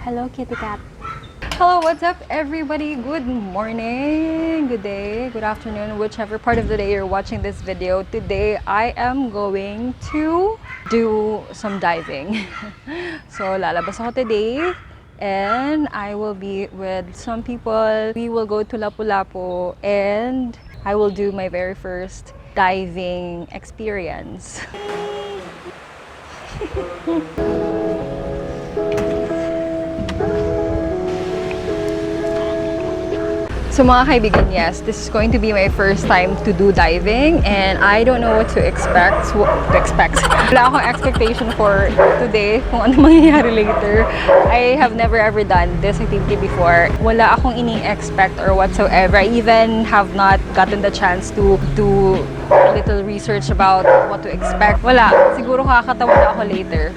Hello, kitty cat. Hello, what's up, everybody? Good morning, good day, good afternoon, whichever part of the day you're watching this video. Today, I am going to do some diving. So, lalabas ako today and I will be with some people. We will go to Lapu-Lapu and I will do my very first diving experience. So mga kaibigan, yes, this is going to be my first time to do diving and I don't know what to expect. Wala akong expectation for today kung ano mangyayari later. I have never ever done this activity before. Wala akong ini-expect or whatsoever. I even have not gotten the chance to do a little research about what to expect. Wala. Siguro kakatawa na ako later.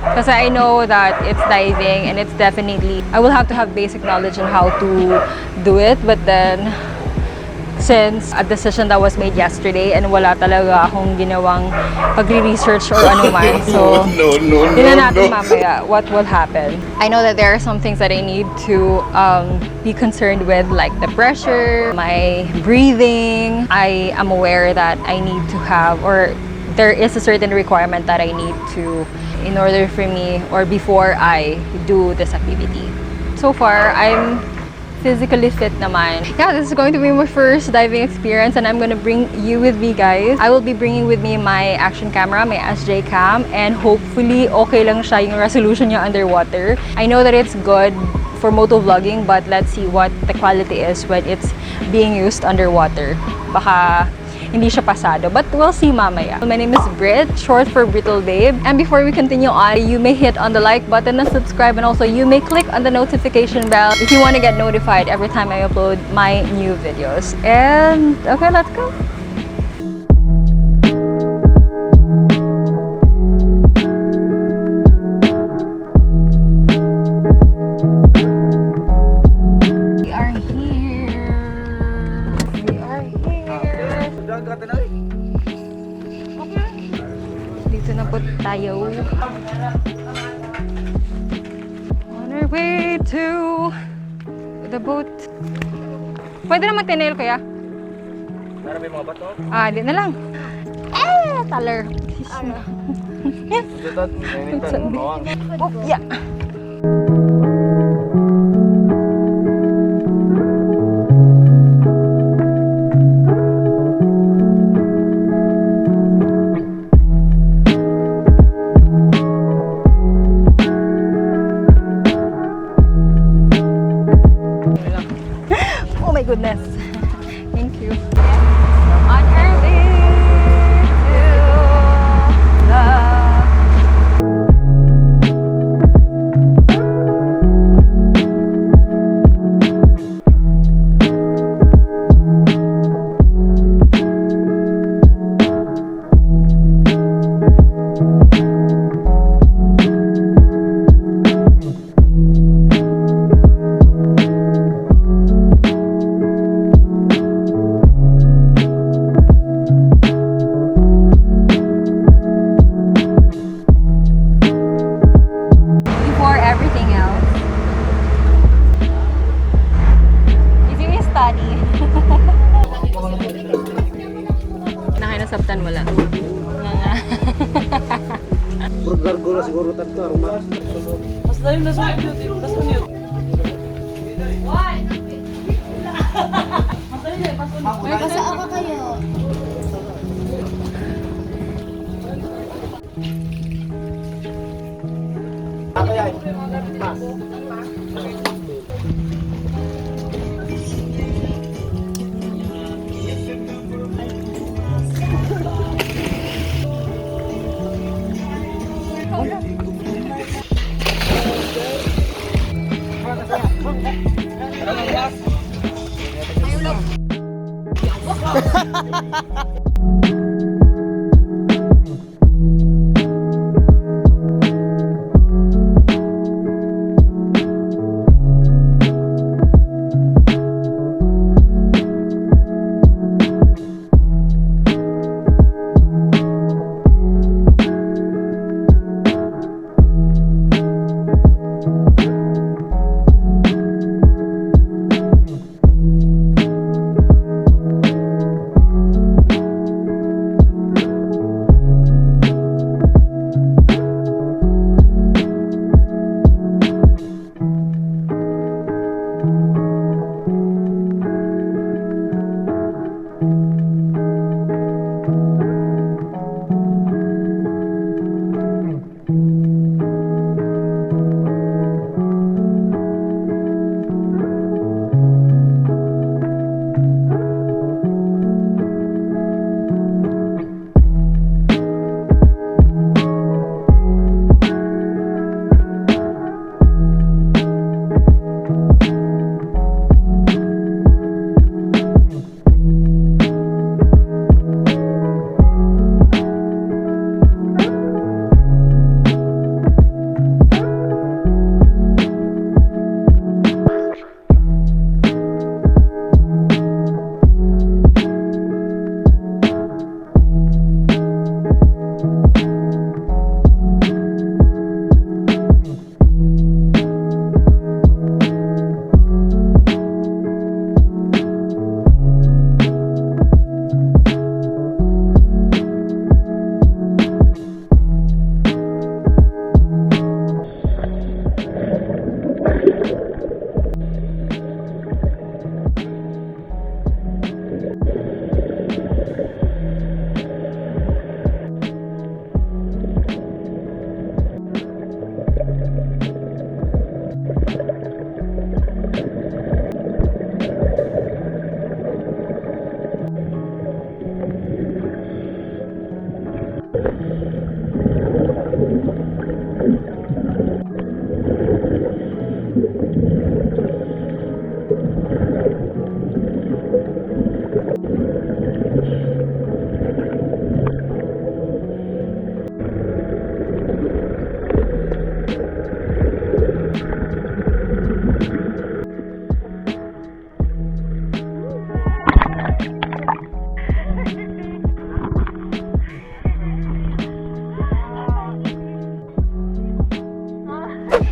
Kasi I know that it's diving and it's definitely, I will have to have basic knowledge on how to do it. But then, since a decision that was made yesterday and wala talaga akong ginawang pagre-research or anuman, so yun na natin mamaya what will happen. I know that there are some things that I need to be concerned with, like the pressure, my breathing. I am aware that I need to have, or there is a certain requirement that I need to in order for me or before I do this activity. So far, I'm physically fit naman. Yeah, this is going to be my first diving experience and I'm gonna bring you with me, guys. I will be bringing with me my action camera, my SJ cam, and hopefully okay lang siya yung resolution niya underwater. I know that it's good for motovlogging, but let's see what the quality is when it's being used underwater. Baka hindi siya pasado, but we'll see mamaya. My name is Brit, short for Brittle Babe. And before we continue on, you may hit on the like button and subscribe, and also you may click on the notification bell if you want to get notified every time I upload my new videos. And okay, let's go. Dito na po tayo. On our way to the boat. Pwede naman tinail, kuya? Meron may mga bato? Ah, di na lang. Taler. Oh, yeah. Oh my goodness. Thank you. On our way to the... Nakainasabtan wala. Gargola siguro tatlo, armas. Mas lalim na sa beauty. Mas lalim. May pasaan ka kayo. Ako yan. Mas.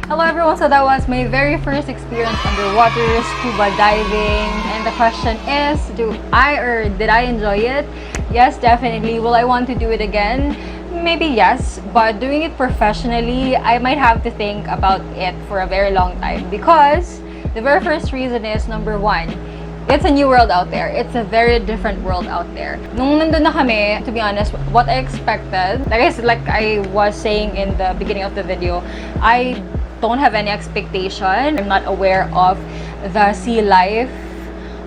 Hello everyone, so that was my very first experience underwater scuba diving, and the question is, did I enjoy it? Yes, definitely. Will I want to do it again? Maybe yes, but doing it professionally, I might have to think about it for a very long time, because the very first reason is, number one, it's a new world out there. It's a very different world out there. Nung nandun na kami, to be honest, what I expected, like I was saying in the beginning of the video, I don't have any expectation. I'm not aware of the sea life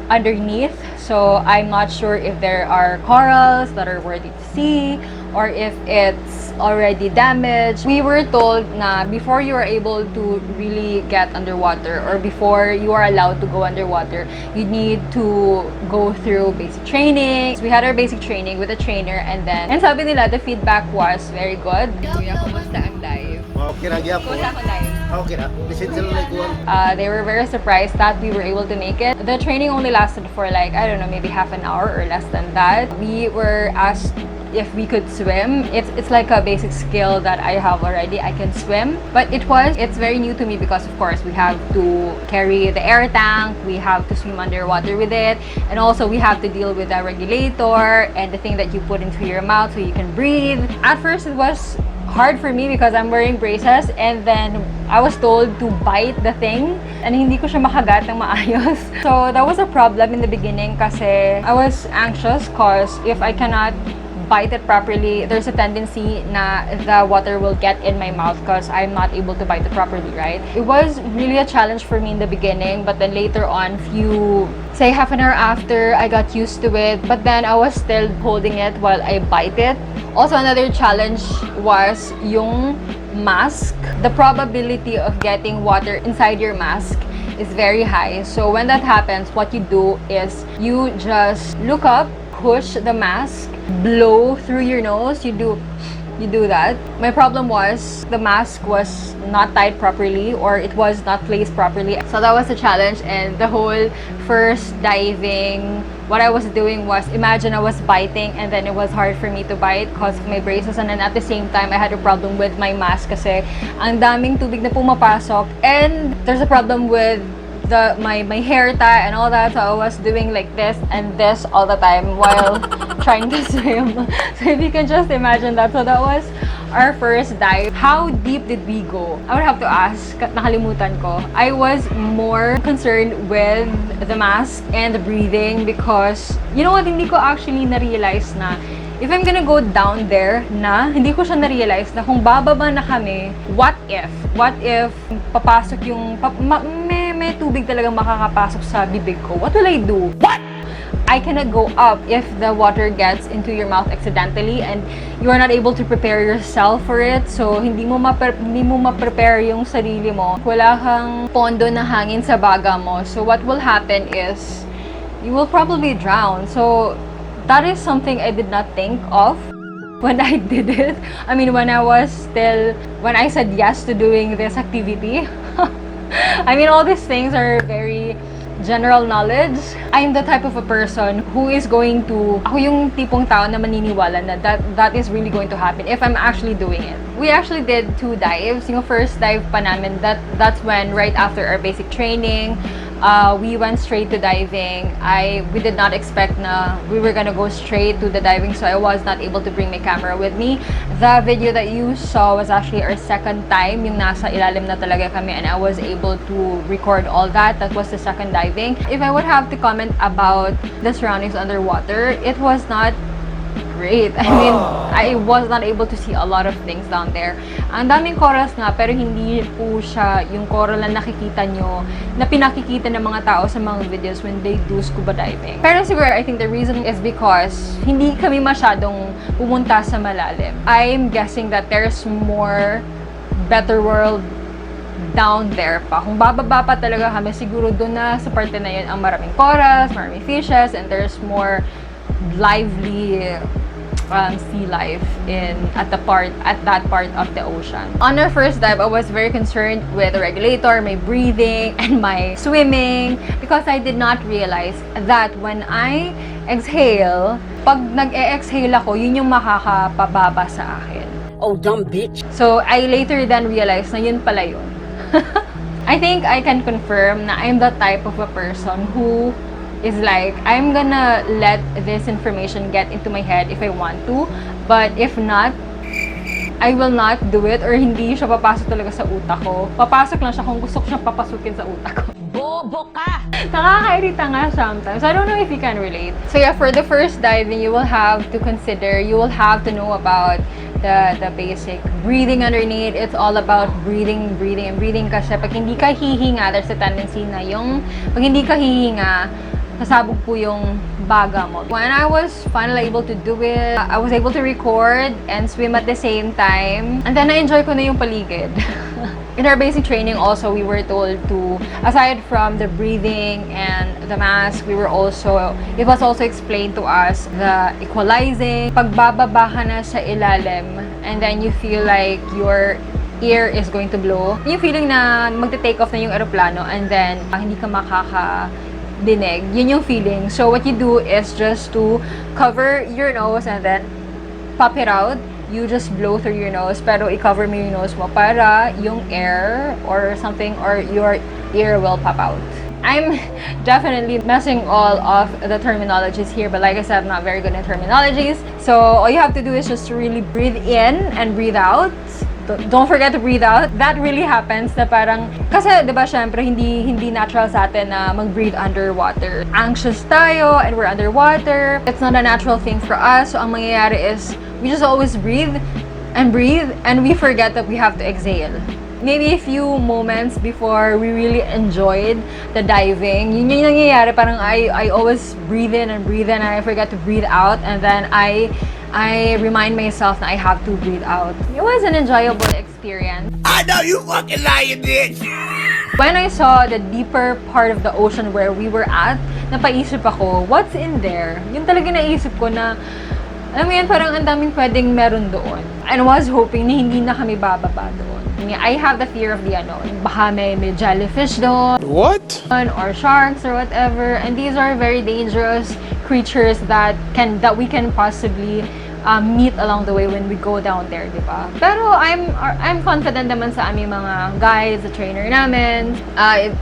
underneath, so I'm not sure if there are corals that are worthy to see or if it's already damaged. We were told na before you are able to really get underwater, or before you are allowed to go underwater, you need to go through basic training. So we had our basic training with a trainer, and sabi nila the feedback was very good. Kuya, kumusta ang dive? Okay na, gyapon. Kumusta ang dive? Okay na. Lisensya na ikuan. They were very surprised that we were able to make it. The training only lasted for like, I don't know, maybe half an hour or less than that. We were asked if we could swim. It's like a basic skill that I have already. I can swim, but it's very new to me because of course we have to carry the air tank, we have to swim underwater with it, and also we have to deal with the regulator and the thing that you put into your mouth so you can breathe. At first it was hard for me because I'm wearing braces, and then I was told to bite the thing and hindi ko siya makagat ng maayos. So that was a problem in the beginning kasi I was anxious because if I cannot bite it properly, there's a tendency na the water will get in my mouth because I'm not able to bite it properly, right? It was really a challenge for me in the beginning, but then later on, half an hour after, I got used to it, but then I was still holding it while I bite it. Also, another challenge was yung mask. The probability of getting water inside your mask is very high. So when that happens, what you do is you just look up, push the mask, blow through your nose. You do that. My problem was the mask was not tied properly, or it was not placed properly. So that was a challenge, and the whole first diving, what I was doing was, imagine I was biting and then it was hard for me to bite because of my braces, and then at the same time I had a problem with my mask kasi ang daming tubig na pumapasok, and there's a problem with my hair tie and all that, so I was doing like this and this all the time while trying to swim. So if you can just imagine that. So that was our first dive. How deep did we go? I would have to ask, nakalimutan ko. I was more concerned with the mask and the breathing because, you know what, hindi ko actually na-realize na if I'm gonna go down there hindi ko siya na-realize na kung bababa na kami, what if papasok yung, may tubig talagang makakapasok sa bibig ko. What will I do? What? I cannot go up if the water gets into your mouth accidentally and you are not able to prepare yourself for it. So, hindi mo ma-prepare yung sarili mo. Wala kang pondo na hangin sa baga mo. So, what will happen is, you will probably drown. So, that is something I did not think of when I did it. I mean, when I said yes to doing this activity. I mean, all these things are very general knowledge. I'm the type of a person who is going to, ako yung tipong tao na maniniwala na that is really going to happen if I'm actually doing it. We actually did 2 dives. Yung first dive pa namin, that's when right after our basic training, we went straight to diving. We did not expect na we were gonna go straight to the diving, so I was not able to bring my camera with me. The video that you saw was actually our second time, yung nasa ilalim na talaga kami, and I was able to record all that. That was the second diving. If I would have to comment about the surroundings underwater, it was not great. I mean, I was not able to see a lot of things down there. Ang daming corals nga, pero hindi po siya yung coral na nakikita nyo, na pinakikita ng mga tao sa mga videos when they do scuba diving. Pero siguro, I think the reason is because hindi kami masyadong pumunta sa malalim. I'm guessing that there's more better world down there pa. Kung bababa pa talaga kami, siguro doon na sa parte na yun ang maraming corals, maraming fishes, and there's more lively sea life at that part of the ocean. On our first dive, I was very concerned with the regulator, my breathing, and my swimming because I did not realize that when I exhale, pag nag-e-exhale ako, yun yung makakapababa sa akin. Oh, dumb bitch. So, I later then realized na yun pala yun. I think I can confirm na I'm the type of a person who is like, I'm gonna let this information get into my head if I want to, but if not, I will not do it, or hindi siya papasok talaga sa utak ko. Papasok lang siya kung gusto ko siyang papasukin sa utak ko. Bobo ka! Nakakairita nga sometimes. I don't know if you can relate. So yeah, for the first diving, you will have to consider, you will have to know about the basic breathing underneath. It's all about breathing, breathing, and breathing kasi pag hindi ka hihinga, there's a tendency na yung pag hindi ka hihinga, nasabog po yung baga mo. When I was finally able to do it, I was able to record and swim at the same time. And then na-enjoy ko na yung paligid. In our basic training also, we were told to, aside from the breathing and the mask, it was also explained to us the equalizing. Pagbababa ka na sa ilalim, and then you feel like your ear is going to blow. Yung feeling na magte-take off na yung aeroplano, and then hindi ka makakadinig. Yun yung feeling. So what you do is just to cover your nose and then pop it out. You just blow through your nose, pero i-cover mo yung nose mo para yung air or something or your ear will pop out. I'm definitely messing all of the terminologies here, but like I said, I'm not very good at terminologies. So all you have to do is just to really breathe in and breathe out. Don't forget to breathe out. That really happens na parang, kasi diba syempre hindi natural sa atin na mag-breathe underwater. Anxious tayo and we're underwater. It's not a natural thing for us. So ang mangyayari is, we just always breathe and we forget that we have to exhale. Maybe a few moments before we really enjoyed the diving, yun yung nangyayari, parang I always breathe in and I forget to breathe out, and then I remind myself that I have to breathe out. It was an enjoyable experience. I know you fucking lying, bitch! When I saw the deeper part of the ocean where we were at, napaisip ako, what's in there? Yun talaga naisip ko na, alam mo yan, parang ang daming pwedeng meron doon. And was hoping na hindi na kami bababa doon. I have the fear of the baka may jellyfish doon. What? Or sharks or whatever. And these are very dangerous creatures that we can possibly meet along the way when we go down there, di ba? Pero I'm confident naman sa aming mga guides, the trainer namin.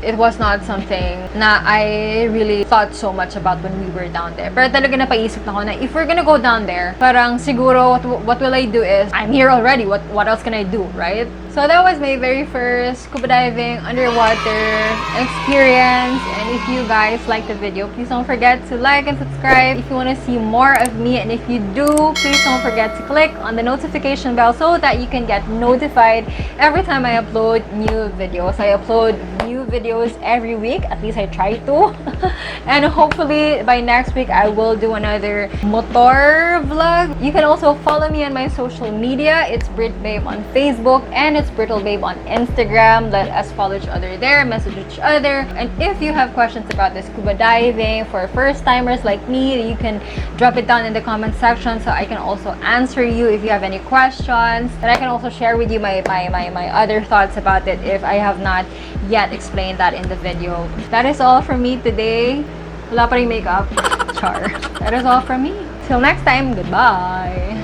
It was not something na I really thought so much about when we were down there. Pero talaga napaisip na ako na if we're gonna go down there, parang siguro what will I do is, I'm here already, what else can I do, right? So that was my very first scuba diving underwater experience. And if you guys like the video, please don't forget to like and subscribe if you want to see more of me. And if you do, please don't forget to click on the notification bell so that you can get notified every time I upload new videos. I upload new videos every week, at least I try to. And hopefully by next week I will do another motor vlog. You can also follow me on my social media. It's BritBabe on Facebook and it's BrittleBabe on Instagram. Let us follow each other there, message each other. And if you have questions about the scuba diving for first timers like me, you can drop it down in the comment section so I can also answer you if you have any questions. And I can also share with you my other thoughts about it if I have not yet explained that in the video. That is all from me today. Wala pa rin makeup. Char. That is all from me. Till next time, goodbye.